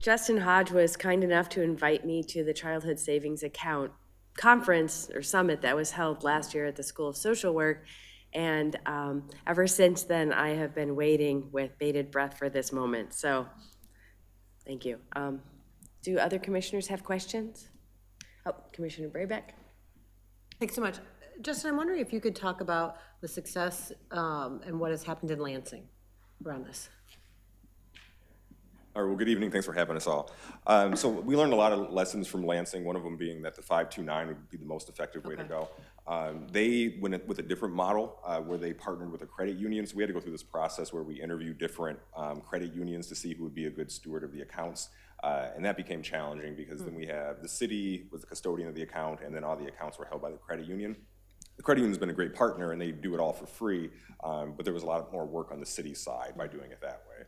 Justin Hodge was kind enough to invite me to the Childhood Savings Account conference or summit that was held last year at the School of Social Work. And ever since then, I have been waiting with bated breath for this moment. So thank you. Do other commissioners have questions? Oh, Commissioner Braybeck. Thanks so much. Justin, I'm wondering if you could talk about the success and what has happened in Lansing around this. All right, well, good evening. Thanks for having us all. So we learned a lot of lessons from Lansing, one of them being that the 529 would be the most effective way to go. They went with a different model where they partnered with a credit union. So we had to go through this process where we interviewed different credit unions to see who would be a good steward of the accounts. And that became challenging because then we have the city was the custodian of the account, and then all the accounts were held by the credit union. The credit union's been a great partner, and they do it all for free, but there was a lot more work on the city side by doing it that way.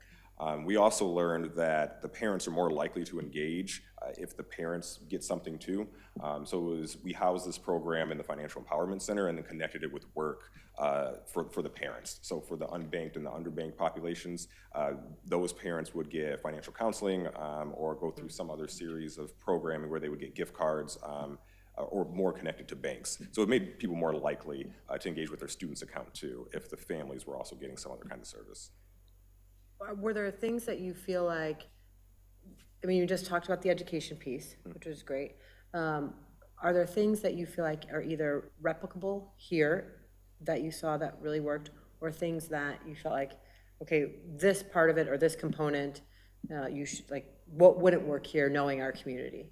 We also learned that the parents are more likely to engage if the parents get something too. We housed this program in the Financial Empowerment Center and then connected it with work for the parents. So for the unbanked and the underbanked populations, those parents would get financial counseling or go through some other series of programming where they would get gift cards or more connected to banks. So it made people more likely to engage with their students' account too if the families were also getting some other kind of service. Were there things that you feel like, I mean, you just talked about the education piece, which was great. Are there things that you feel like are either replicable here that you saw that really worked, or things that you felt like, okay, this part of it or this component, you should like, what wouldn't work here knowing our community?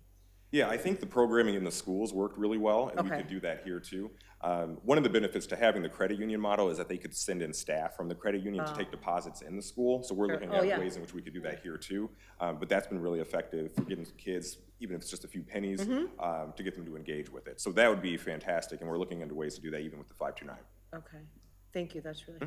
Yeah, I think the programming in the schools worked really well, and we could do that here too. One of the benefits to having the credit union model is that they could send in staff from the credit union to take deposits in the school. So we're looking at ways in which we could do that here too. But that's been really effective for getting kids, even if it's just a few pennies, to get them to engage with it. So that would be fantastic, and we're looking into ways to do that even with the 529. Okay, thank you, that's really